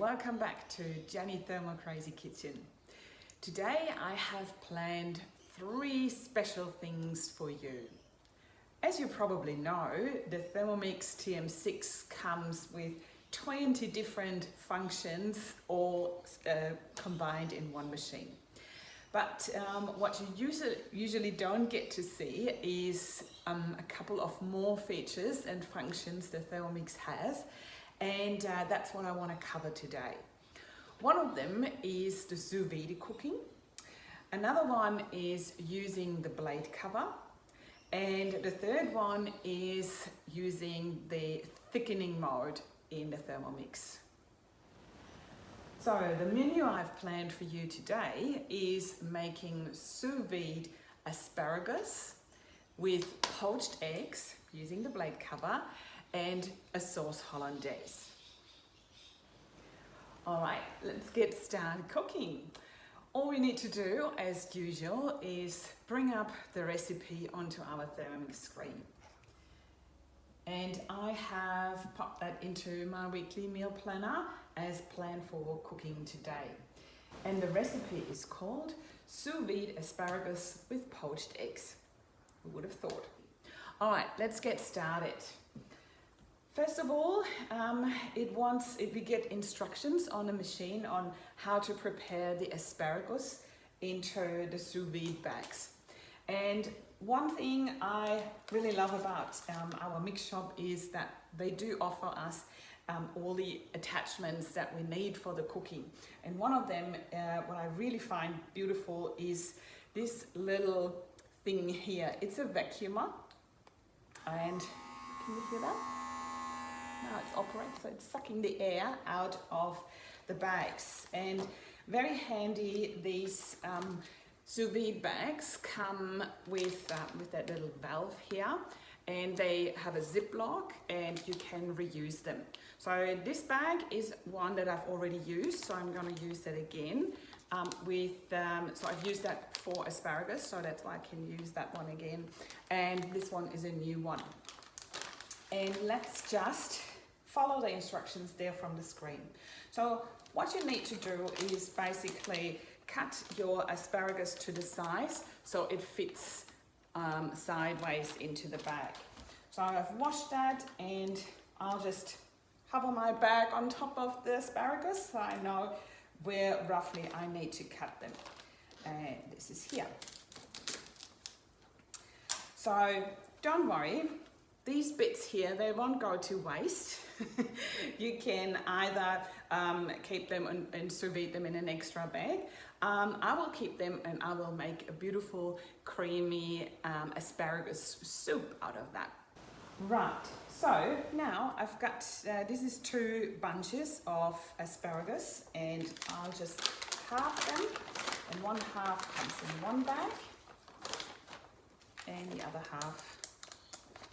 welcome back to Janny Thermo-Crazy Kitchen. Today I have planned 3 special things for you. As you probably know, the Thermomix TM6 comes with 20 different functions all combined in one machine. But what you usually don't get to see is a couple of more features and functions the Thermomix has, and that's what I want to cover today. One of them is the sous-vide cooking. Another one is using the blade cover. And the third one is using the thickening mode in the Thermomix. So the menu I've planned for you today is making sous vide asparagus with poached eggs using the blade cover and a sauce hollandaise. All right, let's get started cooking. All we need to do, as usual, is bring up the recipe onto our Thermomix screen. And I have popped that into my weekly meal planner as planned for cooking today. And the recipe is called sous vide asparagus with poached eggs. Who would have thought? All right, let's get started. First of all, we get instructions on the machine on how to prepare the asparagus into the sous vide bags. And one thing I really love about our mix shop is that they do offer us all the attachments that we need for the cooking. And one of them, what I really find beautiful, is this little thing here. It's a vacuumer, and can you hear that? Now it's operating, so it's sucking the air out of the bags. And very handy, these sous vide bags come with that little valve here, and they have a ziplock and you can reuse them. So this bag is one that I've already used, so I'm going to use that again. So I've used that for asparagus, so that's why I can use that one again. And this one is a new one. And let's just follow the instructions there from the screen. So what you need to do is basically cut your asparagus to the size so it fits sideways into the bag. So I've washed that, and I'll just hover my bag on top of the asparagus so I know where roughly I need to cut them. And this is here. So don't worry, these bits here, they won't go to waste. You can either keep them and sous vide them in an extra bag. I will keep them and I will make a beautiful creamy asparagus soup out of that. Right, so now I've got, this is 2 bunches of asparagus, and I'll just half them, and one half comes in one bag and the other half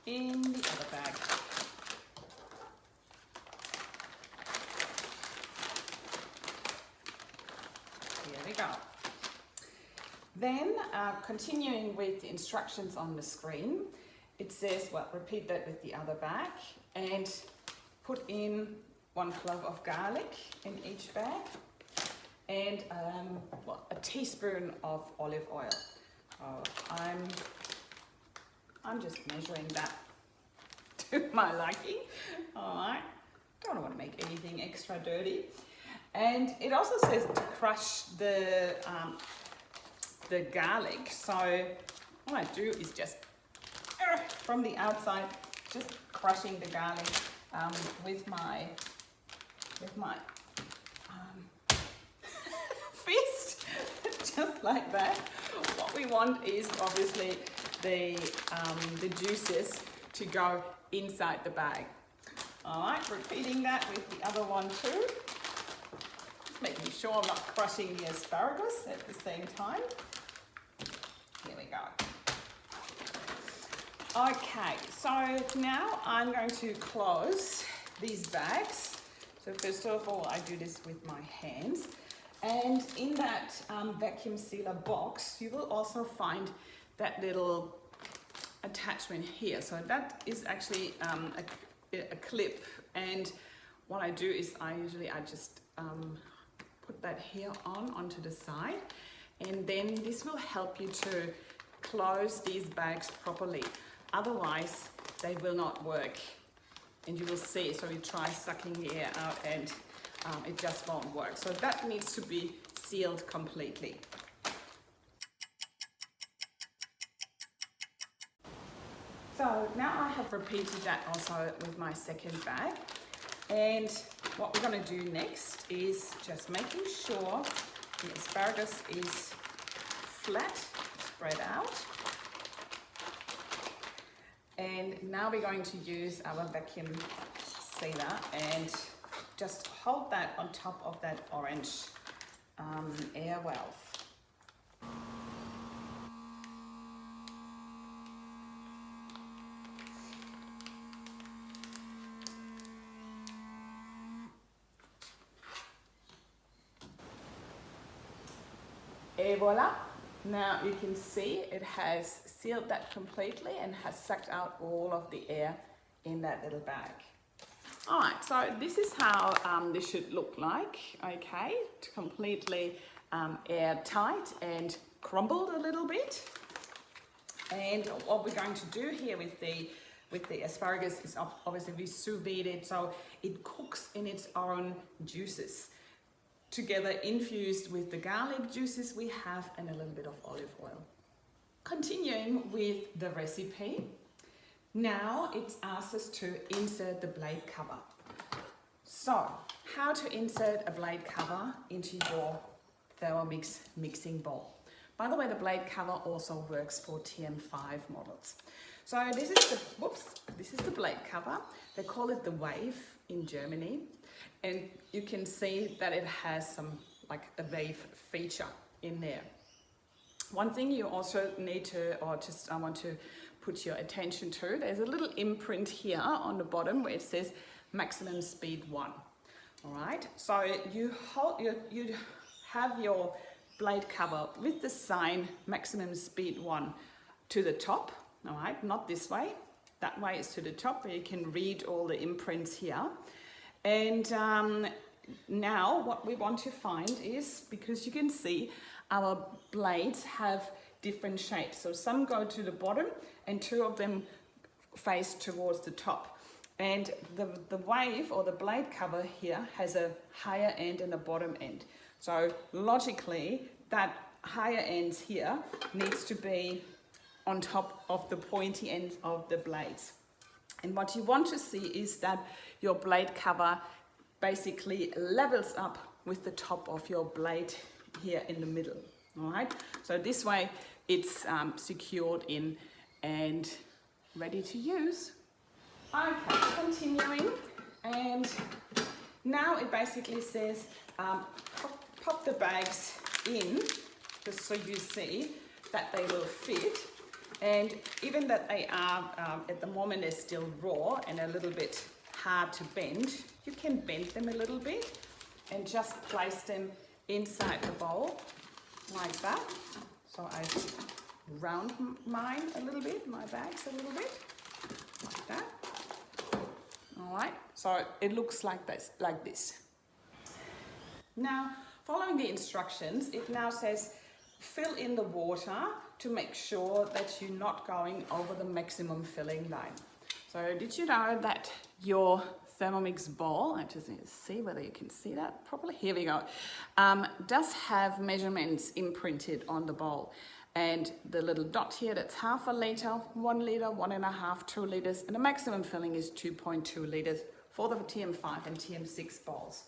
in the other bag. Here we go. Then, continuing with the instructions on the screen, it says, well, repeat that with the other bag, and put in 1 clove of garlic in each bag, and a teaspoon of olive oil. I'm just measuring that to my liking. All right, don't want to make anything extra dirty. And it also says to crush the garlic. So what I do is just from the outside, just crushing the garlic with my fist, just like that. What we want is obviously the juices to go inside the bag. All right, repeating that with the other one too. Making sure I'm not crushing the asparagus at the same time. Here we go. Okay, so now I'm going to close these bags. So first of all, I do this with my hands. And in that vacuum sealer box, you will also find that little attachment here. So that is actually a clip, and what I do is I just put that here onto the side, and then this will help you to close these bags properly. Otherwise, they will not work, and you will see. So you try sucking the air out, and it just won't work. So that needs to be sealed completely. So now I have repeated that also with my second bag. And what we're going to do next is just making sure the asparagus is flat, spread out. And now we're going to use our vacuum sealer and just hold that on top of that orange air valve. Et voila! Now you can see it has sealed that completely and has sucked out all of the air in that little bag. Alright, so this is how this should look like, okay? Completely airtight and crumbled a little bit. And what we're going to do here with the asparagus is obviously we sous vide it so it cooks in its own juices, together infused with the garlic juices we have and a little bit of olive oil. Continuing with the recipe, now it's asked us to insert the blade cover. So, how to insert a blade cover into your Thermomix mixing bowl. By the way, the blade cover also works for TM5 models. So this is the blade cover. They call it the Wave in Germany. And you can see that it has some like a wave feature in there. One thing you also need to, I want to put your attention to, there's a little imprint here on the bottom where it says maximum speed 1. All right, so you have your blade cover with the sign maximum speed 1 to the top. All right, not this way. That way is to the top where you can read all the imprints here. And now what we want to find is, because you can see our blades have different shapes. So some go to the bottom and 2 of them face towards the top. And the Wave or the blade cover here has a higher end and a bottom end. So logically, that higher end here needs to be on top of the pointy ends of the blades. And what you want to see is that your blade cover basically levels up with the top of your blade here in the middle. All right, so this way it's secured in and ready to use. Okay, continuing, and now it basically says pop the bags in, just so you see that they will fit. And even that they are, at the moment, they're still raw and a little bit hard to bend, you can bend them a little bit and just place them inside the bowl like that. So I round mine a little bit, my bags a little bit, like that. All right, so it looks like this. Now, following the instructions, it now says fill in the water to make sure that you're not going over the maximum filling line. So did you know that your Thermomix bowl, I just need to see whether you can see that properly, here we go, does have measurements imprinted on the bowl. And the little dot here, that's half a litre, 1 litre, 1.5, 2 litres, and the maximum filling is 2.2 litres for the TM5 and TM6 bowls.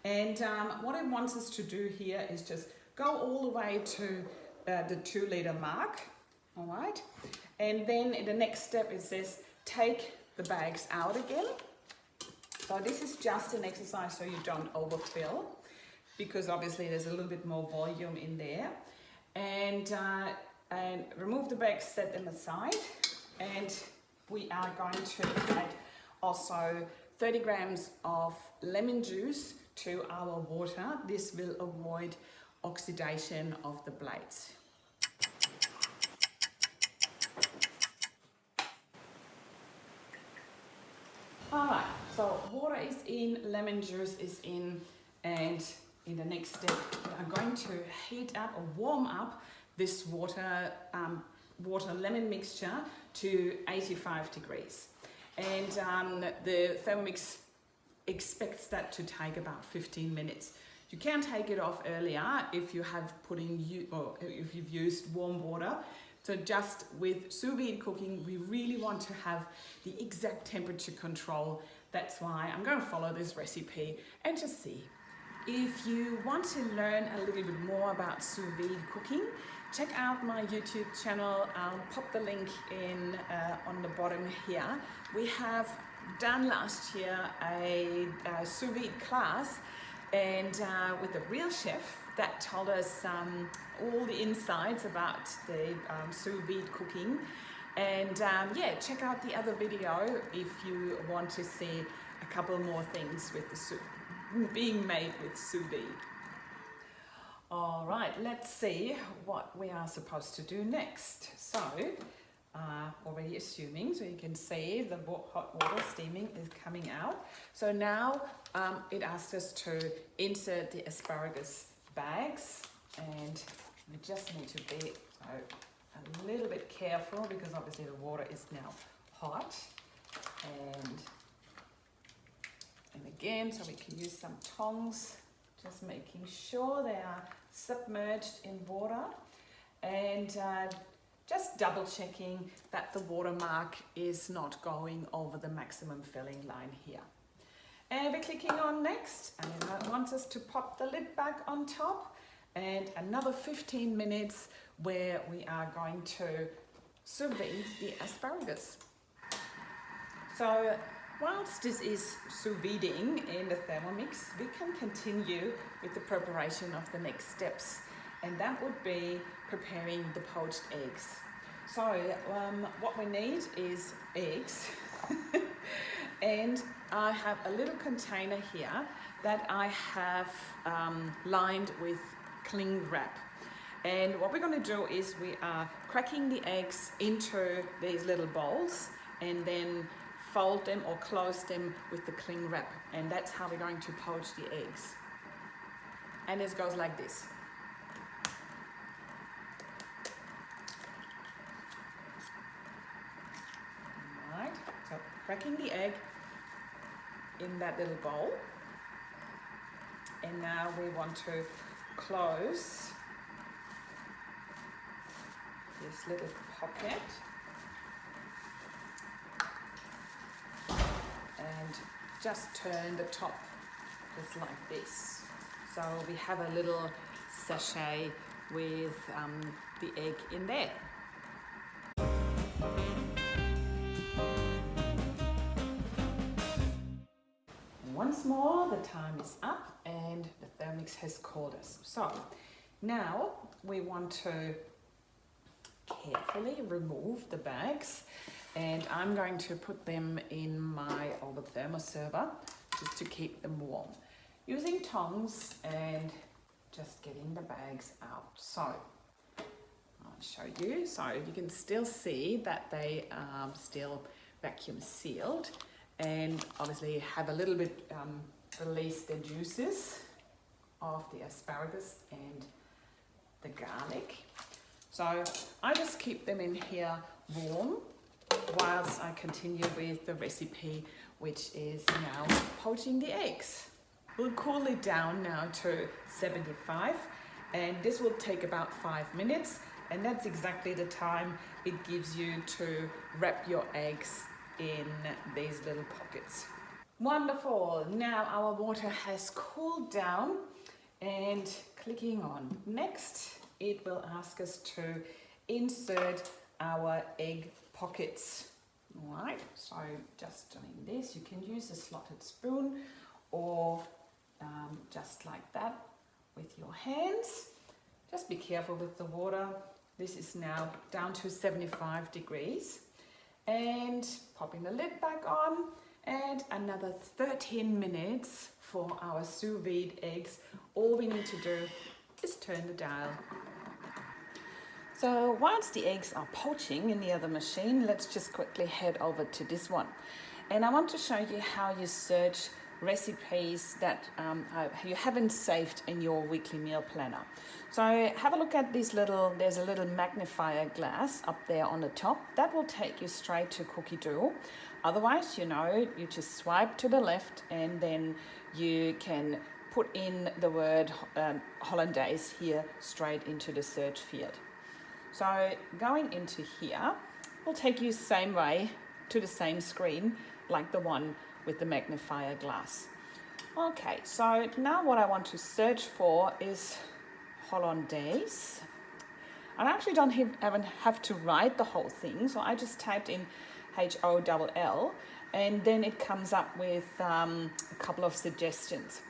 And what it wants us to do here is just go all the way to the 2 litre mark, all right? And then in the next step it says take the bags out again. So this is just an exercise so you don't overfill, because obviously there's a little bit more volume in there. And remove the bags, set them aside, and we are going to add also 30 grams of lemon juice to our water. This will avoid oxidation of the blades. Alright, so water is in, lemon juice is in, And in the next step, I'm going to heat up or warm up this water lemon mixture to 85 degrees. And the Thermomix expects that to take about 15 minutes. You can take it off earlier if you have or if you've used warm water. So just with sous vide cooking, we really want to have the exact temperature control. That's why I'm going to follow this recipe and just see. If you want to learn a little bit more about sous vide cooking, check out my YouTube channel. I'll pop the link in on the bottom here. We have done last year a sous vide class, and with a real chef that told us all the insights about the sous vide cooking. And yeah, check out the other video if you want to see a couple more things with the being made with sous vide. All right, let's see what we are supposed to do next. So, already assuming, so you can see the hot water steaming is coming out. So now it asks us to insert the asparagus bags, and we just need to be a little bit careful because obviously the water is now hot. And again, so we can use some tongs, just making sure they are submerged in water, and just double checking that the watermark is not going over the maximum filling line here. And we're clicking on next, and it wants us to pop the lid back on top, and another 15 minutes where we are going to sous vide the asparagus. So whilst this is sous videing in the Thermomix, we can continue with the preparation of the next steps, and that would be preparing the poached eggs. So what we need is eggs, and I have a little container here that I have lined with cling wrap. And what we're going to do is we are cracking the eggs into these little bowls and then fold them or close them with the cling wrap, and that's how we're going to poach the eggs. And it goes like this. Alright, so cracking the egg in that little bowl, and now we want to close this little pocket and just turn the top just like this. So we have a little sachet with the egg in there. Once more, the time is up and the Thermomix has called us. So now we want to carefully remove the bags, and I'm going to put them in my oven thermoserver just to keep them warm, using tongs and just getting the bags out. So I'll show you. So you can still see that they are still vacuum sealed, and obviously have a little bit released the juices of the asparagus and the garlic. So I just keep them in here warm whilst I continue with the recipe, which is now poaching the eggs. We'll cool it down now to 75, and this will take about 5 minutes, and that's exactly the time it gives you to wrap your eggs in these little pockets. Wonderful. Now our water has cooled down, and clicking on next, it will ask us to insert our egg pockets. All right, so just doing this, you can use a slotted spoon or just like that with your hands. Just be careful with the water. This is now down to 75 degrees. And popping the lid back on, and another 13 minutes for our sous vide eggs. All we need to do is turn the dial. So whilst the eggs are poaching in the other machine, let's just quickly head over to this one. And I want to show you how you search recipes that you haven't saved in your weekly meal planner. So have a look at there's a little magnifier glass up there on the top. That will take you straight to cookie dough. Otherwise, you just swipe to the left and then you can put in the word hollandaise here straight into the search field. So going into here will take you same way to the same screen like the one with the magnifier glass. Okay, so now what I want to search for is hollandaise. I actually don't even have to write the whole thing, so I just typed in HOLL and then it comes up with a couple of suggestions.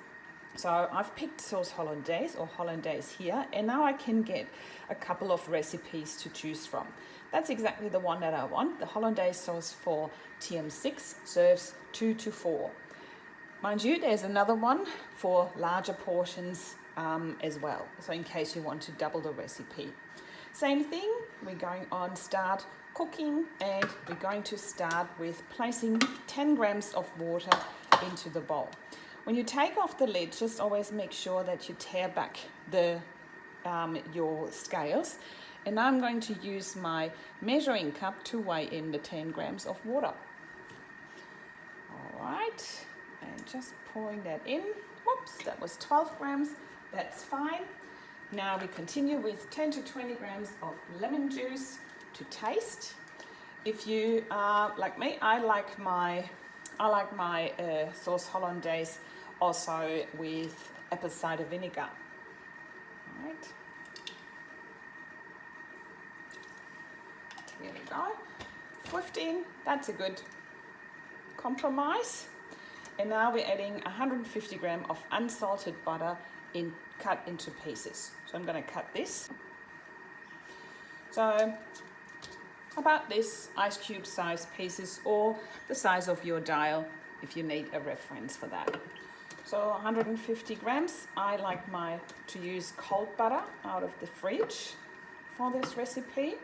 So I've picked sauce hollandaise or hollandaise here, and now I can get a couple of recipes to choose from. That's exactly the one that I want. The hollandaise sauce for TM6 serves 2 to 4. Mind you, there's another one for larger portions as well, so in case you want to double the recipe. Same thing, we're going on start cooking, and we're going to start with placing 10 grams of water into the bowl. When you take off the lid, just always make sure that you tear back your scales. And I'm going to use my measuring cup to weigh in the 10 grams of water. All right, and just pouring that in. Whoops, that was 12 grams, that's fine. Now we continue with 10 to 20 grams of lemon juice to taste. If you are like me, I like my sauce hollandaise also with apple cider vinegar. All right. Here we go. 15, that's a good compromise. And now we're adding 150 grams of unsalted butter cut into pieces. So I'm going to cut this. So about this ice cube size pieces, or the size of your dial if you need a reference for that. So 150 grams. I like to use cold butter out of the fridge for this recipe.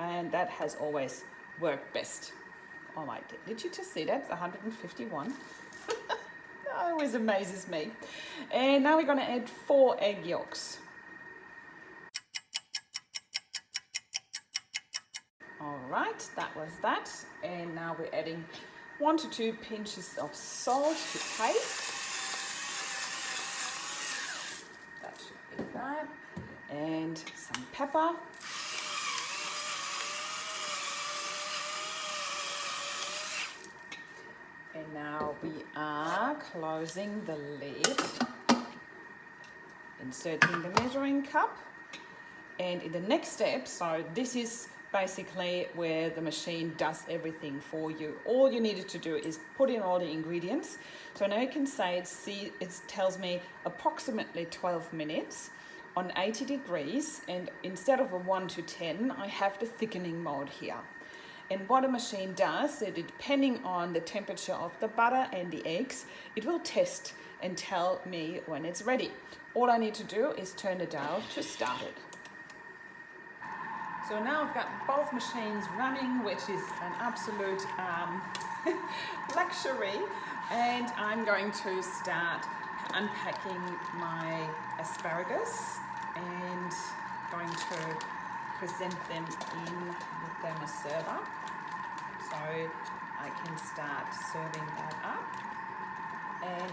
And that has always worked best. Oh my, did you just see that? It's 151. That always amazes me. And now we're going to add 4 egg yolks. All right, that was that. And now we're adding 1 to 2 pinches of salt to taste. That should be that. And some pepper. And now we are closing the lid, inserting the measuring cup. And in the next step, so this is basically where the machine does everything for you. All you needed to do is put in all the ingredients. So now you can say it tells me approximately 12 minutes on 80 degrees. And instead of a 1 to 10, I have the thickening mode here. And what a machine does, depending on the temperature of the butter and the eggs, it will test and tell me when it's ready. All I need to do is turn the dial to start it. So now I've got both machines running, which is an absolute luxury. And I'm going to start unpacking my asparagus and going to present them in the thermoserver. So I can start serving that up. And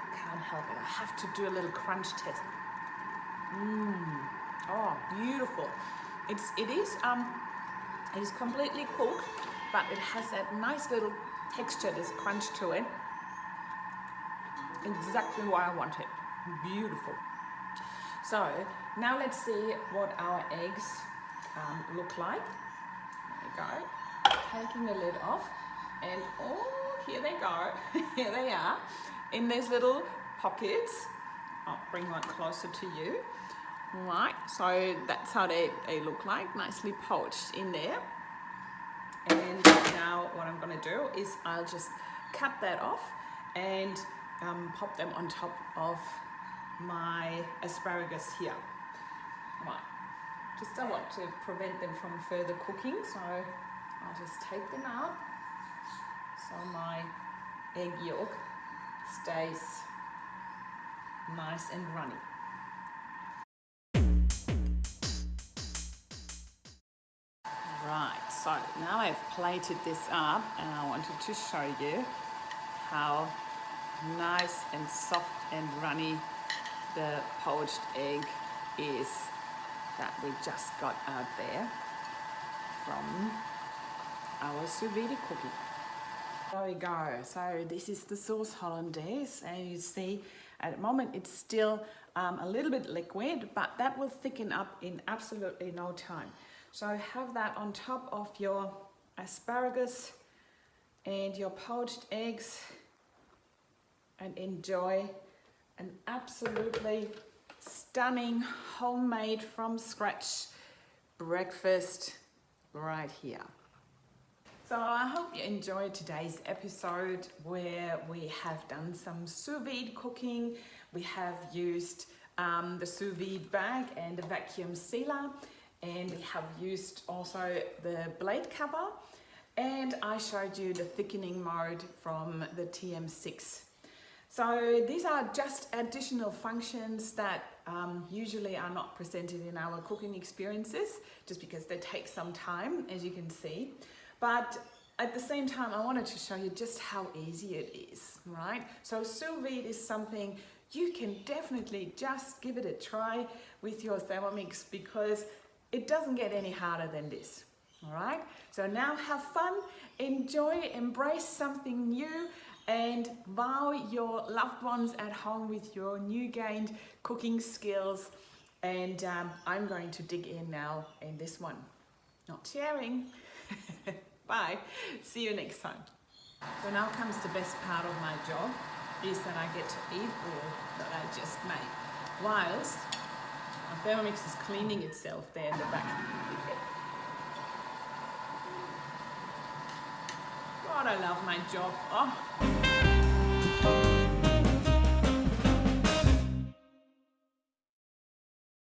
I can't help it, I have to do a little crunch test. Oh, beautiful. It is completely cooked, but it has that nice little texture, this crunch to it. Exactly what I want it. Beautiful. So now let's see what our eggs look like. There we go. Taking the lid off, and oh, here they go. Here they are in these little pockets. I'll bring one closer to you. Right, so that's how they look like, nicely poached in there. And now what I'm going to do is I'll just cut that off and pop them on top of my asparagus here. Right, just I want to prevent them from further cooking, so I'll just take them out so my egg yolk stays nice and runny. Right, so now I've plated this up and I wanted to show you how nice and soft and runny the poached egg is that we just got out there from our sous-vide cookie. There we go. So this is the sauce hollandaise, and you see at the moment it's still a little bit liquid, but that will thicken up in absolutely no time. So have that on top of your asparagus and your poached eggs and enjoy an absolutely stunning homemade from scratch breakfast right here. So I hope you enjoyed today's episode where we have done some sous vide cooking. We have used the sous vide bag and the vacuum sealer, and we have used also the blade cover, and I showed you the thickening mode from the TM6. So these are just additional functions that usually are not presented in our cooking experiences, just because they take some time, as you can see. But at the same time, I wanted to show you just how easy it is, right? So sous vide is something you can definitely just give it a try with your Thermomix, because it doesn't get any harder than this, all right? So now have fun, enjoy, embrace something new, and wow your loved ones at home with your new gained cooking skills. And I'm going to dig in now in this one. Not sharing. Bye. See you next time. So now comes the best part of my job, is that I get to eat all that I just made, whilst my Thermomix is cleaning itself there in the back. God, I love my job. Oh.